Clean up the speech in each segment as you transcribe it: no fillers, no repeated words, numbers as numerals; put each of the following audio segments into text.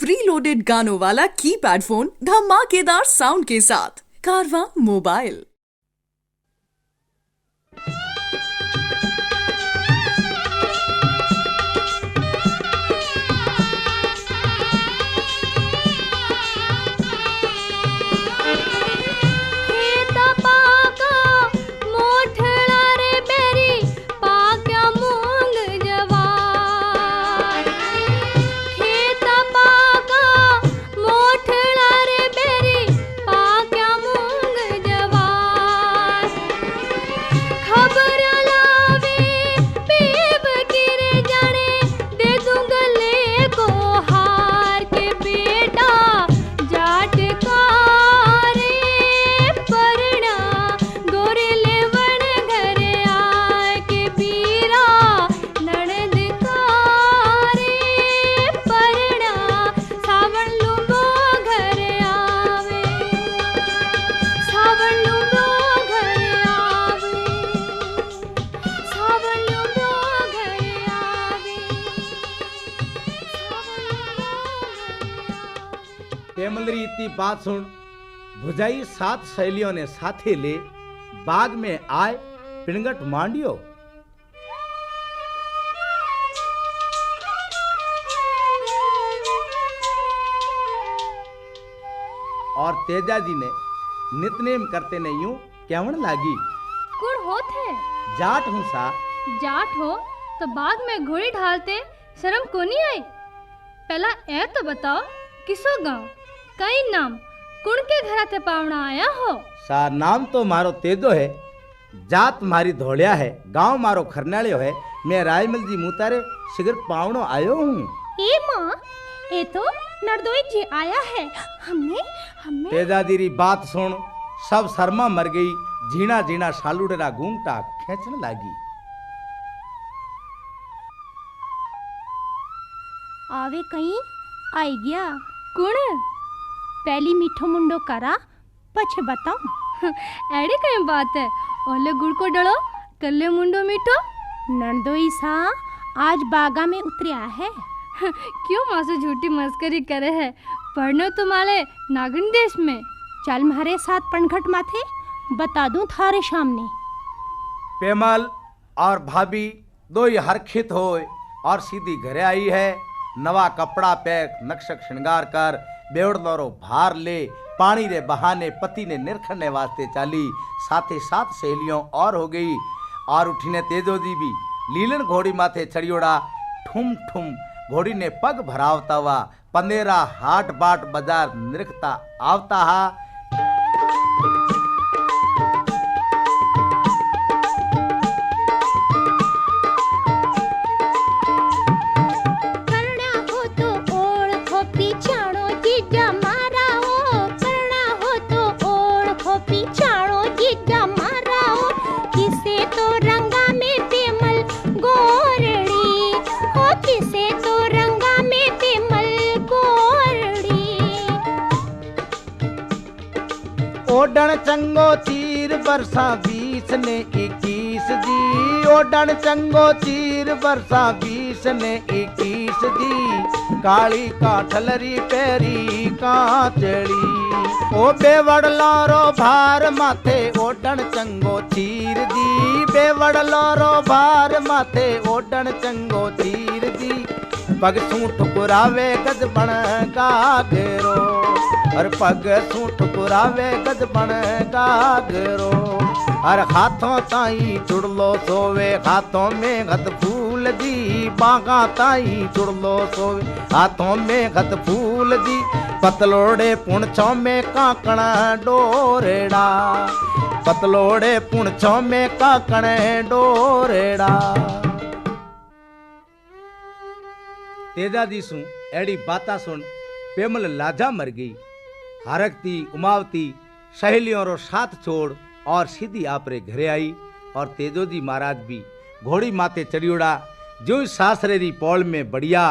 Pre loaded गानों वाला keypad phone धमाकेदार साउंड के साथ कारवां मोबाइल। पेमलरी इतनी बात सुन भुजाई 7 सहेलियों ने साथे ले बाग में आए पिणगट मांडियो। और तेजा जी ने नितनेम करते ने यूं केवण लागी। कुण होत है? जाट हूं सा। जाट हो तो बाग में घोड़ी ढालते शर्म को नहीं आई? पहला ए तो बताओ किसो गांव कई नाम कुण के घरा ते पावना आया हो? सा नाम तो मारो तेजो है, जात मारी धोलिया है, गांव मारो खरनालियो है। मैं रायमल जी मुतारे शिगर पावनो आयो हूँ। ए माँ, ए तो नरदोई जी आया है। हमने तेजा दीरी बात सुन सब शर्मा मर गई। झीना झीना शालूडेरा घूंघटा खेचने लागी। आवे कहीं आई गया कुण? पहली मीठो मुंडो करा पछे बताऊं। एड़ी कहीं बात है, ओले गुड़ को डलो कल्ले मुंडो मीठो। नंदोई सा आज बागा में उतरिया है। क्यों माँ से झूठी मस्करी करे है? पढ़ने तुम्हारे नागन देश में। चल मारे साथ पनघट माथे बता दूं थारे सामने। पेमल और भाभी दो ही हरखित होए और सीधी घरे आई है। नवा कपड़ा पैक नक्शक श्रृंगार कर बेवड़ दौरो भार ले पानी रे बहाने पति ने निरखने वास्ते चाली। साथे साथ सहेलियों और हो गई और उठीने तेजो जी भी लीलन घोड़ी माथे चढ़ियोड़ा। ठुम ठुम घोड़ी ने पग भरावता हुआ पंदेरा हाट बाट बाजार निरखता आवता हा। ओडन चंगो चीर बरसा 20 ने 21 जी। ओडन चंगो चीर बरसा 20 ने 21 जी। काली काठलरी पैरी कांचड़ी ओ बेवड़ लारो भार माथे ओडन चंगो चीर दी। बेवड़ लारो भार माथे ओडन चंगो चीर दी। पग सूठ पुरावे गज बण गागरो और पग सूठ पुरावे गज बण गागरो। और हाथों ताई चुड़लो सोवे हाथों में गद फूल दी। बागा ताई चुड़लो सोवे हाथों में गद फूल दी। पतलोड़े पुणछों में काकण डोरेड़ा। पतलोड़े पुणछों में काकण डोरेड़ा। तेजा जी सु एड़ी बाता सुन पेमल लाजा मर गई। हरकती उमावती सहेलियों रो साथ छोड़ और सीधी आपरे घरे आई। और तेजो जी महाराज भी घोड़ी माथे चढ़ियोड़ा। जो सासरे री पौल में बढ़िया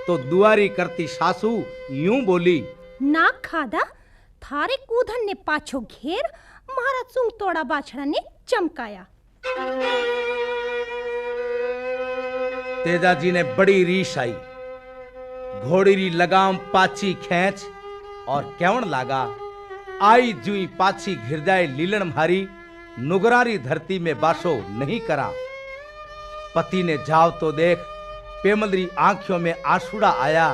तो दुआरी करती सासू यूं बोली। ना खादा थारे कूधन ने पाछो घेर मारा चुंग तोड़ा बाछड़ा ने चमकाया। तेजा जी ने बड़ी रीस आई घोड़ी री लगाम पाछी खेच और केवण लागा आई जुई पाछी घिर जाए लीलन मारी नुगरारी धरती में बासो नहीं करा। पति ने जाव तो देख पेमलरी आंखों में आंसुड़ा आया,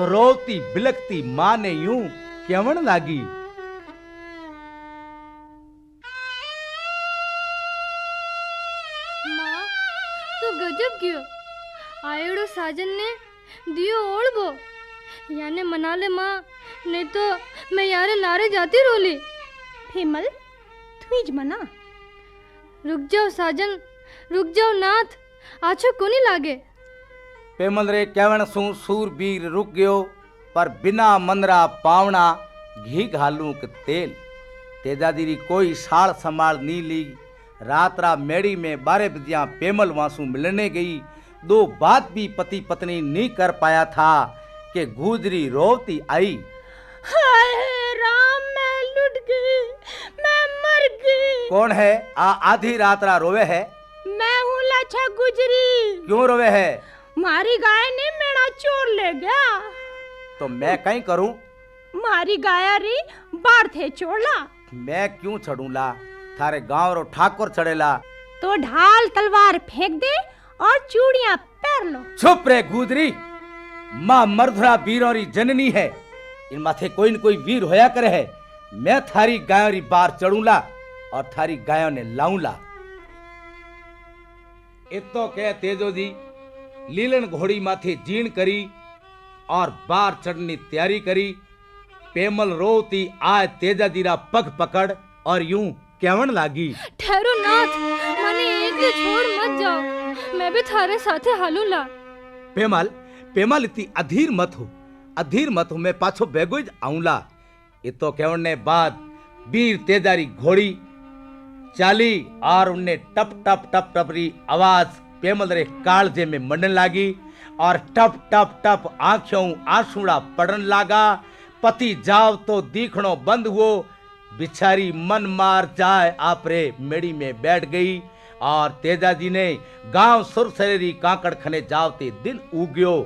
रोती बिलकती मां ने यूं केवण लागी। माँ तो गजब क्यों आयोड़ो साजन ने दियो ओढ़बो याने मना ले माँ, नहीं तो मैं यारे लारे जाती रोली। फेमल तुझ मना। रुक जाओ साजन, रुक जाओ नाथ, आछो कोनी लागे। पेमल रे केवण सू सूरबीर रुक गयो, पर बिना मंदरा पावना घी घालू के तेल। तेजादी री कोई साल संभाल नी ली। रात रा मेड़ी में 12 बजिया पेमल वासू मिलने गई। 2 बात भी पति पत्नी नहीं कर पाया था कि गुजरी रोती आई। हाय राम, मैं लुट गई, मैं मर गई। कौन है आधी रात रा रोवे है? मैं हूँ लाछा गुजरी। क्यों रोवे है? मारी गाय ने मेरा चोर ले गया। तो मैं कहीं करूं? मारी गाया री बार थे चोरला। मैं क्यों चढ़ूला? थारे गांव रो ठाकुर चढ़ेला। तो ढाल तलवार फेंक दे और चूड़ियां पहन लो। चुप रे गुदरी, मां मर्धरा वीरों री जननी है। इन माथे कोई न कोई वीर होया करे है। मैं थारी गायों री बार चढ़ूला और थारी गायों ने लाऊंला। इतो कह तेजो जी लीलन घोड़ी माथे जीण करी और बार चढ़नी तैयारी करी। पेमल रोती आए तेजा जीरा पग पकड़ और यूं केवण लागी। ठहरो नाथ, मने एक दे छोड़ मत जाओ, मैं भी थारे साथे हालूला। पेमल पेमल इतनी अधीर मत हो, मैं पाछो बेगोज आऊंला। इतो केवण ने बाद वीर तेजारी घोड़ी चाली और उनने टप टप टप टप री आवाज पेमल रे कालजे में मंडन लागी और टप टप टप आंखों आंसुड़ा पड़न लागा। पति जाव तो दिखणो बंद हुओ। बिचारी मन मार जाए आपरे मेड़ी में बैठ गई और तेजाजी ने गांव सुरसरेरी कांकड़ खने जावते दिन उग्यो।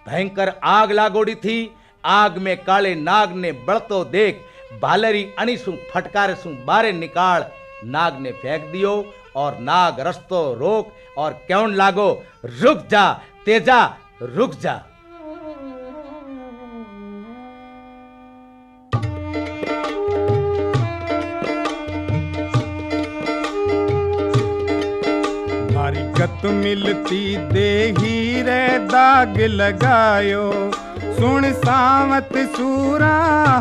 भयंकर आग लागोड़ी थी। आग में काले नाग ने बड़तो देख भालरी अणिसु फटकारे सु बारे निकाल नाग ने फेंक दियो और नाग रस्तो रोक और केवण लागो, रुक जा तेजा, रुक जा। भारी गत मिलती देही रे दाग लगायो। सुन सावत सूरा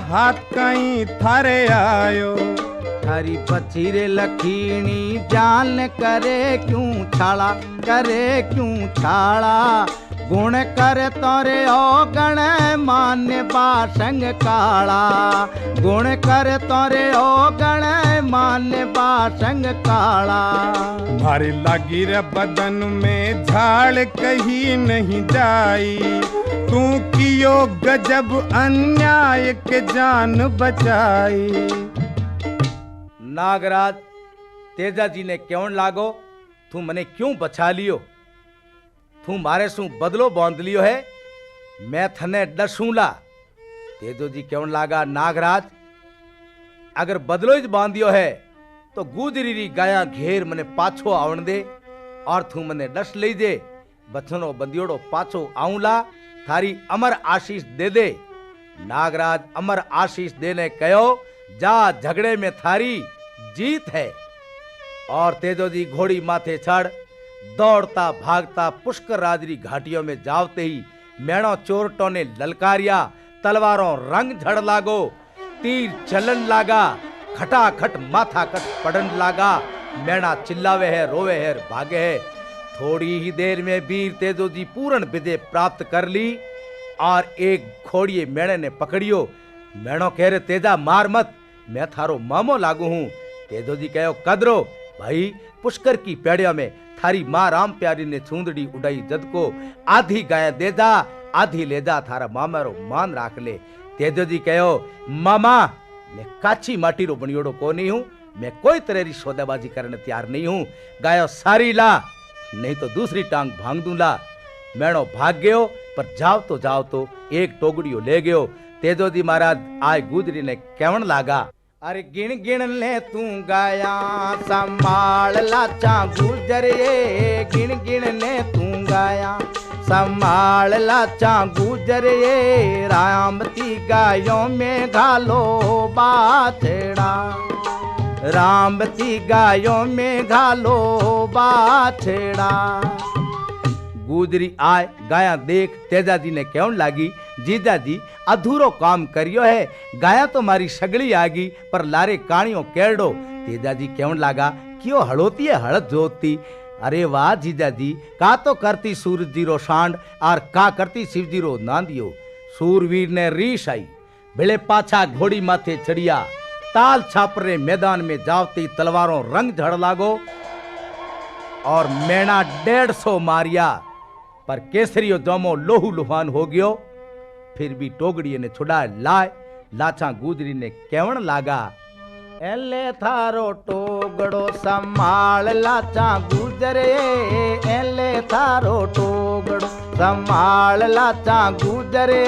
हाथ कहीं थारे आयो। थारी बची रे लखीणी जान करे क्यों छाड़ा, करे क्यों छाड़ा। गुण कर तोरे ओ गण मान्य बासंग काला। गुण कर तोरे ओ गण मान्य बासंग काला। भारी लागी रे बदन में झाड़ कहीं नहीं जाई। तू कियो गजब अन्याय के जान बचाई। नागराज तेजा जी ने क्यों लागो, तू मने क्यों बचा लियो? तू मारे सू बदलो बांध लियो है। मैं थने डसूला। तेजो जी क्यों लागा, नागराज अगर बदलो ही बांधियो है तो गुजरी री गाया घेर मने पाछो आवण दे और तू मने डस ले दे। बचनो बंदियोड़ो पाछो आऊला, थारी अमर आशीष दे दे। नागराज अमर आशीष देने कहो, जा झगड़े में थारी जीत है। और तेजो जी घोड़ी माथे चढ़ दौड़ता भागता पुष्कर राजरी घाटियों में जावते ही मैणो चोरटों ने ललकारिया। तलवारों रंग झड़ लागो, तीर चलन लागा, खटाखट माथा कट पड़न लागा। मैणा चिल्लावे है, रोवे है, भागे है। थोड़ी ही देर में वीर तेजो जी पूर्ण विजय प्राप्त कर ली और एक घोड़िए मेणे ने पकड़ियो। मैणो कह रहे, तेजा मार मत, मैं थारो मामो लागू हूं। तेजो जी कहो, कदरो भाई, पुष्कर की पेड़िया में थारी मां राम प्यारी ने छूंदड़ी उड़ाई जद को आधी गाय दे जा, आधी ले जा, थारा मामा रो मान राख ले। तेजो जी कहो, मामा मैं काची माटी रो बनियोड़ो को नहीं हूं, मैं कोई तरह री सौदेबाजी करने तैयार नहीं हूं। गायो सारी ला, नहीं तो दूसरी टांग भांग दूंला। मैणो भाग गयो पर जाओ तो एक टोगड़ियो ले गयो। तेजो जी महाराज आय गुजरी ने केवण लागा, अरे गिण गिण ले तू गाया संभाल लाचा गुजरे, गिण गिण ले तू गाया संभाल लाचा गुजरे, रामती गायों में घालो बाछड़ा, रामती गायों में घालो बाछड़ा। गुजरी आय गाया देख तेजा जी ने केवण लागी, जीजा जी अधूरो काम करियो है, गाया तो मारी सगड़ी आगी पर लारे काणियों केड़ो। तेजा जी केवण लागा, क्यों हड़ोती है हड़त जोतती। अरे वाह जीजा जी, का तो करती सूरज जी रो सांड और का करती शिव जी रो नांदियो। सूरवीर ने रीश आई, भिले पाछा घोड़ी माथे चढ़िया, ताल छापरे मैदान में जावती तलवारों रंग झड़ लागो और मैना 150 मारिया, पर केसरियो जमो लोहू लुहान हो गयो। फिर भी टोगड़िए ने छुड़ा लाए, लाचा गुजरी ने केवण लागा, एले थारो टोगड़ो संभाल लाचा गुजरे, एले थारो टोगड़ो संभाल लाचा गुजरे,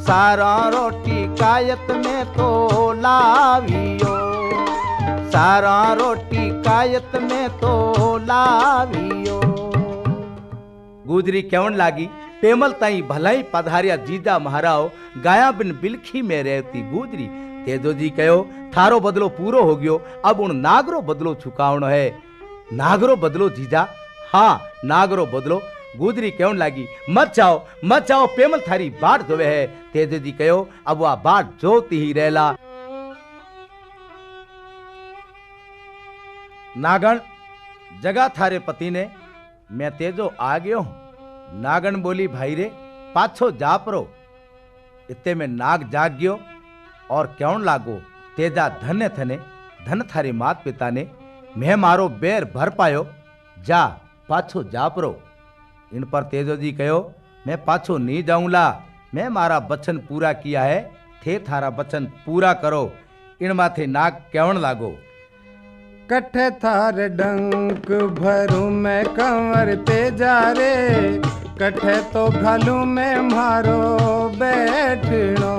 सारा रोटी कायत में तो लावियो, सारा रोटी कायत में तो लावियो। गुजरी केवण लागी, पेमल ताई भलाई पधारिया जीजा महाराव, गाया बिन बिलखी में रहती गुजरी। तेजो जी कहो, थारो बदलो पूरो हो गयो, अब उन नागरो बदलो चुकावणो है। नागरो बदलो जीजा? हाँ नागरो बदलो। गुजरी केवण लागी, मत जाओ पेमल थारी बाट जोवे है। तेजो जी कहो, अब वह बाट जोती ही रहला। नागण जगा थारे पति ने, मैं तेजो आ गयो हूं। नागण बोली, भाई रे पाछो जापरो। इत्ते में नाग जाग गयो और क्यों लागो, तेजा धन्य थने, धन थारे मात पिता ने, मैं मारो बेर भर पायो, जा पाछो जापरो। इन पर तेजो जी कहो, मैं पाछो नहीं जाऊंला, मैं मारा बचन पूरा किया है, थे थारा बचन पूरा करो। इन माथे नाग केवण लागो, कठे थार डंक भरू मैं कंवर तेजा रे, कठे तो घालू मैं मारो बैठनो।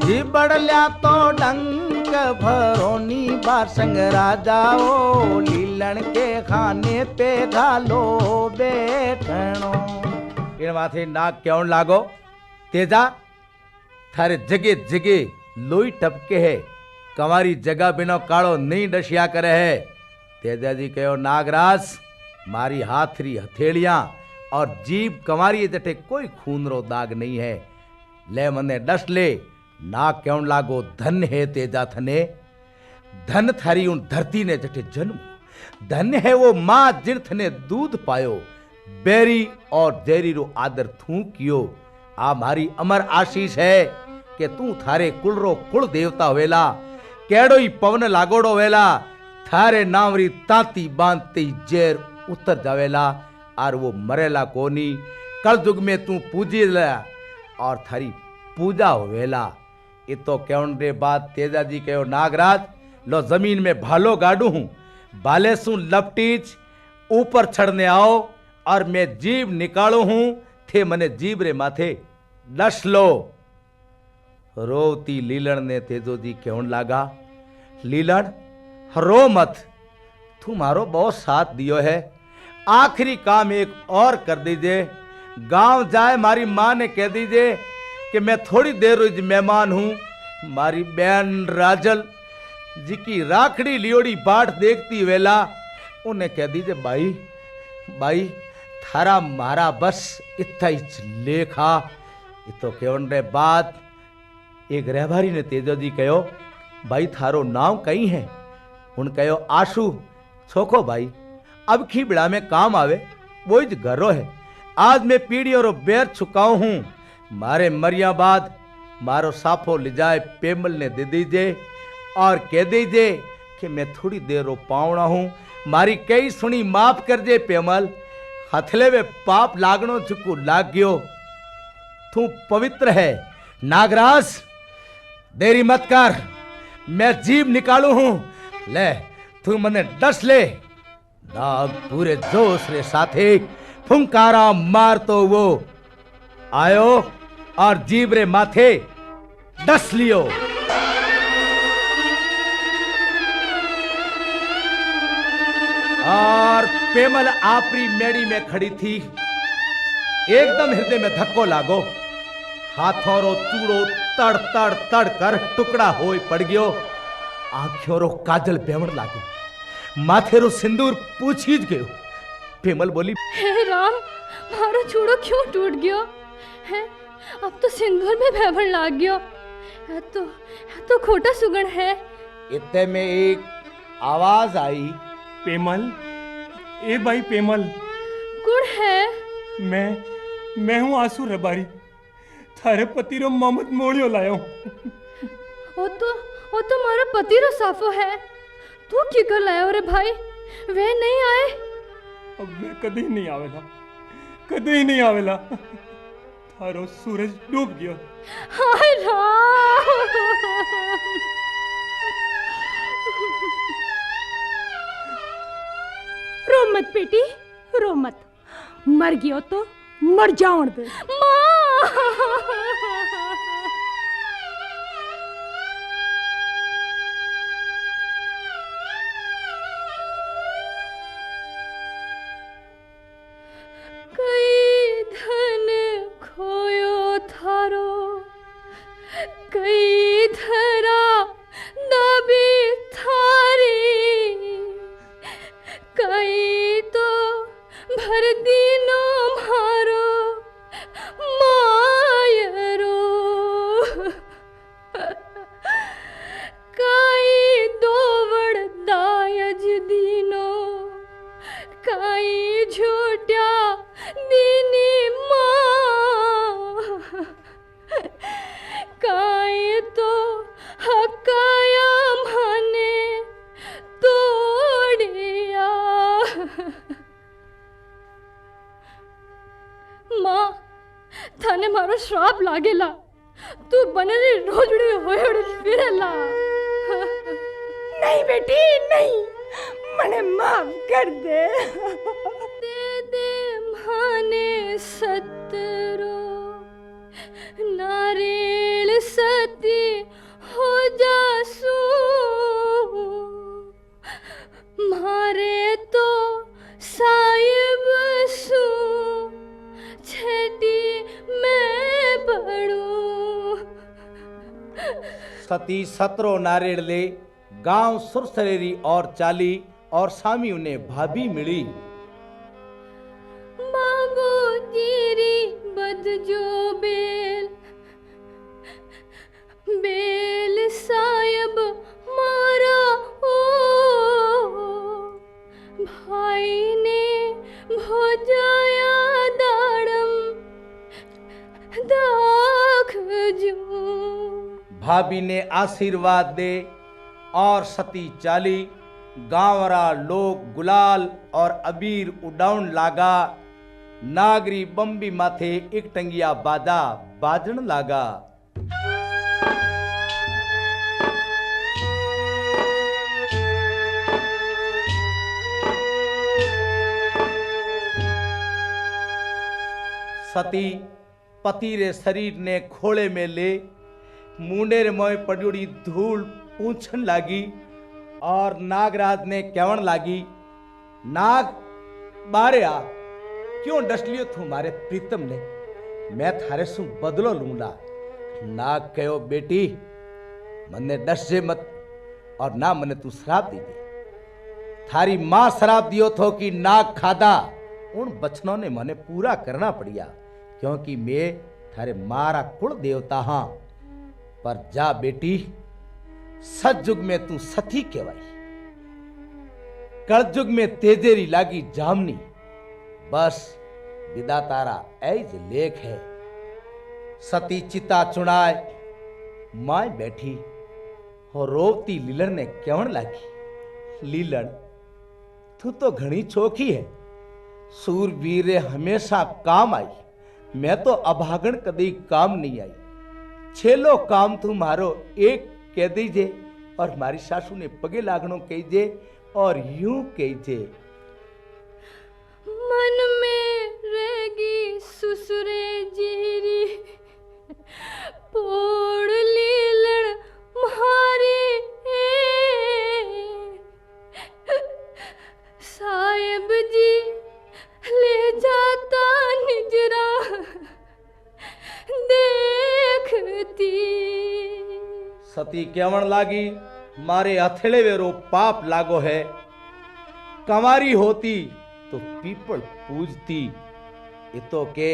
जी बड़ल्या तो डंक भरोनी बासंग राजाओ, लीलन के खाने पे घालो बैठनो। इन माथे नाग क्यों लागो, तेजा थारे जगे जगे लोई टपके है, कंवारी जगह बिनो काड़ो नहीं डसिया करे है। तेजा जी कहो, नागराज मारी हाथरी हथेलियां और जीभ कंवारी जटे कोई खून रो दाग नहीं है, ले मने डस ले। नाग क्यों लागो, धन है तेजा थने, धन थारी उन धरती ने जटे जन्म, धन्य है वो मां जिन थने दूध पायो, बेरी और जेरी रो आदर थू कियो। आ मारी अमर आशीष है कि तू थारे कुल रो कुल देवता वेला, केड़ो ही पवन लागोड़ो वेला, थारे नावरी तांती बांधती जेर उतर जावेला, और वो मरेला कोनी। कल युग में तू पूजी ला और थारी पूजा होवेला। ये तो केवण रे बात तेजा जी कहो, नागराज लो जमीन में भालो गाड़ू हूं, बाले सू लपटीच ऊपर चढ़ने आओ और मैं जीभ निकालो हूं, थे मने जीभ रे माथे डस लो। रोती लीलन ने तेजो जी केवण लागा, लीलन रो मत, तू मारो बहुत साथ दियो है, आखिरी काम एक और कर दीजिए। गांव जाए मारी मां ने कह दीजिए कि मैं थोड़ी देर रोज मेहमान हूं। मारी बहन राजल जी की राखड़ी लियोड़ी बाट देखती वेला उन्हें कह दीजिए, भाई थारा मारा बस इतना ही लेखा। ये तो केवण रे बात एक रहबारी ने तेजो जी कहो, भाई थारो नाम कहीं है? उन कहो, आशु। छोको भाई अब खीबड़ा में काम आवे वो ही घरो है। आज मैं पीढ़ी और बेर चुकाऊ हूं, मारे मरिया बाद मारो साफो ले जाए पेमल ने दे दीजिए और कह दीजिए कि मैं थोड़ी देर रो पावना हूं, मारी कई सुनी माफ कर दे पेमल, हथले में पाप लागणो चुकू लाग गयो, तू पवित्र है। नागराज देरी मत कर, मैं जीभ निकालू हूं, ले तू मने डस ले। नाग पूरे जोश रे साथे फुंकारा मार तो वो आयो और जीव रे माथे डस लियो। और पेमल आपरी मेड़ी में खड़ी थी, एकदम हृदय में धक्को लागो, हाथों रो चूड़ो तड़ तड़ तड़ कर टुकड़ा होई पड़ गयो, आंखों रो काजल बेवण लागो, माथे रो सिंदूर पूछीज गयो। पेमल बोली, हे राम, मारो चूड़ो क्यों टूट गयो है? अब तो सिंदूर में भेवण लाग गयो है, तो खोटा सुगण है। इतने में एक आवाज आई, पेमल, ए भाई पेमल, कुण है? मैं हूँ आंसू रबारी, थारे पति रो मोहम्मद मोड़ियो लायो। वो तो मारो पति रो साफो है, तू की कर लायो रे भाई? वे नहीं आए? अब वे कदी नहीं आवेला, कदी ही नहीं आवेला, थारो सूरज डूब गयो। हाय राम। रो मत बेटी, रो मत, मर गयो तो मर जाओ दे। माँ, कई धन खोयो थारो, कई धरा दबी थारी, कई तो भर दीनो मारो मायरो, कई दोवड़ दायज दीनो, कई झूठा दीनी माँ, कई तो हकाया माने तोड़िया। माँ, थाने मारो श्राप लागेला, तू बनेली रोजड़ी होयड़ी फिरेला। नहीं बेटी नहीं, मने माफ कर दे। दे माने सतरो, नारेल सती हो जासू, मारे तो साहिब सू छेटी मैं पड़ू। सती सतरो नारेड़ ले गांव सुरसरेरी और चाली, और सामी उन्हें भाभी मिली। बाबू जीरी बद जो बेल, बेल साहिब मारा ओ, भाई ने भोजाया दाड़म दाख जू। भाभी ने आशीर्वाद दे और सती चाली, गांवरा लोग गुलाल और अबीर उडाउन लागा, नागरी बम्बी माथे एक टंगिया बाजा बाजन लागा। सती पति रे शरीर ने खोले में ले, मुंडे रे मोय पड़ियोड़ी धूल पूछन लागी, और नागराज ने कहवन लागी, नाग बारे आ, क्यों डस लियो तू मारे प्रीतम ने? मैं थारे सु बदलो लूंगा। नाग कहो, बेटी मने डस जे मत, और ना मने तू शराब दी दे। थारी मां शराब दियो थो कि नाग खादा, उन बचनों ने मने पूरा करना पड़िया, क्योंकि मैं थारे मारा कुल देवता हाँ। पर जा बेटी, सतयुग में तू सती कहवाई, कलयुग में तेजेरी लागी जामनी, बस विदा तारा ऐज लेख है। सती चिता चुनाए माय बैठी, और रोवती लीलन ने कहन लागी, लीलन तू तो घनी चोखी है, सूरवीर रे हमेशा काम आई, मैं तो अभागण कदी काम नहीं आई। छेलो काम तू मारो एक कह दीजे, और हमारी सासू ने पगे लागणो कहीजे, और यूं कहीजे, मन में रेगी सुसुरे जीरी पोड़ लीलण मारी साहेब जी ले जाता निजरा देखती। सती केवण लागी मारे हथेले वेरो पाप लागो है। कंवारी होती तो पीपल पूजती। इतो के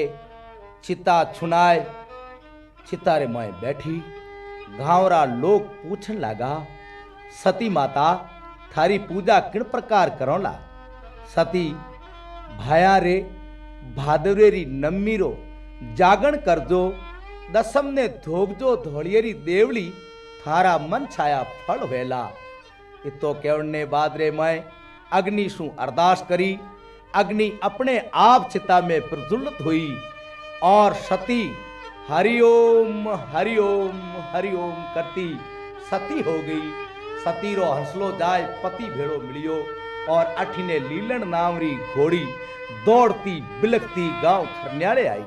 चिता छुनाए चितारे माए बैठी। गांवरा लोग पूछन लगा, सती माता थारी पूजा किन प्रकार करोला? सती भाया रे भादरेरी नम्मीरो जागण करजो, दसम ने धोगजो धोलियरी देवली, थारा मन छाया फल वेला। इतो केवड़ने बादरे मैं अग्नि शू अरदास करी। अग्नि अपने आप चिता में प्रज्वलित हुई और सती हरिओम हरिओम हरिओम करती सती हो गई। सती रो हंसलो जाय पति भेड़ो मिलियो और अठीने लीलन नामरी घोड़ी दौड़ती बिलखती गांव खरन्याले आई।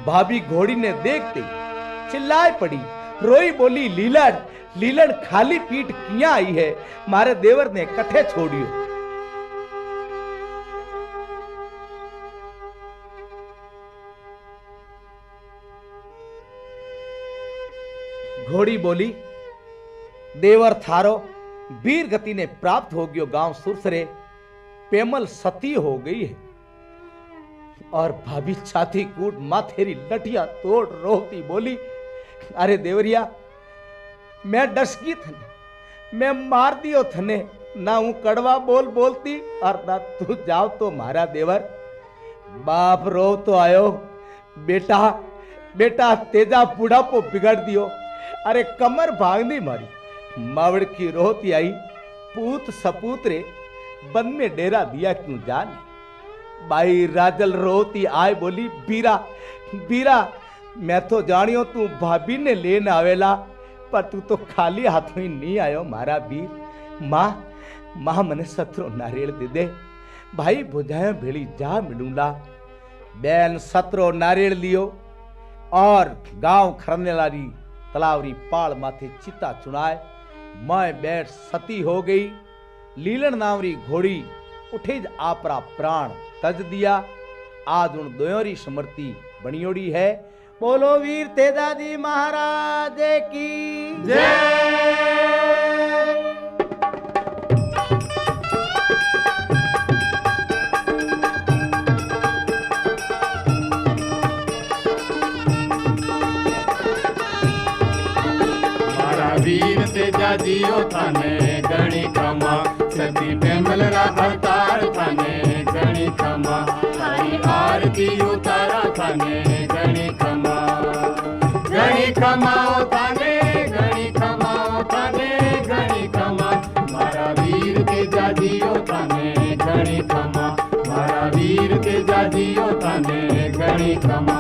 भाभी घोड़ी ने देखते चिल्लाए पड़ी, रोई बोली, लीलन लीलन खाली पीठ किया आई है? मारे देवर ने कठे छोड़ियो। घोड़ी बोली, देवर थारो वीर गति ने प्राप्त हो गयो गांव सुरसरे, पेमल सती हो गई है। और भाभी छाती कूट माथेरी लठिया तोड़ रोती बोली, अरे देवरिया मैं डसकी थने, मैं मार दियो थने, ना हूं कड़वा बोल बोलती और ना तू जाओ तो मारा देवर। बाप रो तो आयो, बेटा बेटा तेजा बुढ़ापो बिगड़ दियो। अरे कमर भागनी मारी। मावड़ की रोती आई, पूत सपूत रे बन में डेरा दिया क्यों जाने? बाई राजल रोती आए बोली, बीरा बीरा मैं तो जानियो तू भाभी ने लेन आवेला, पर तू तो खाली हाथों ही नहीं आयो मारा वीर। माँ मने सतरो नारियल दे दे, भाई बुझाए भेड़ी जा मिलूंगा। बैन सतरो नारियल लियो और गांव खरनेलारी तलावरी पाल माथे चिता चुनाए। मैं बैठ सती हो गई। लीलन नावरी घोड़ी उठे ज आपरा प्राण तज दिया। आज उन दोयोरी स्मृति बनियोड़ी है। बोलो वीर तेजाजी महाराज की जय। वीर तेजा जियो थाने गणी खमा, सती पेमल रा अवतार थाने गणी खमा, थारी आरती उतारा थाने गणी खमा। गणी खमाओ थाने गणी खमाओ थाने गणी खमा, मारा वीर तेजा जियो थाने गणी खमा, मारा वीर तेजा जियो थाने गणी खमा।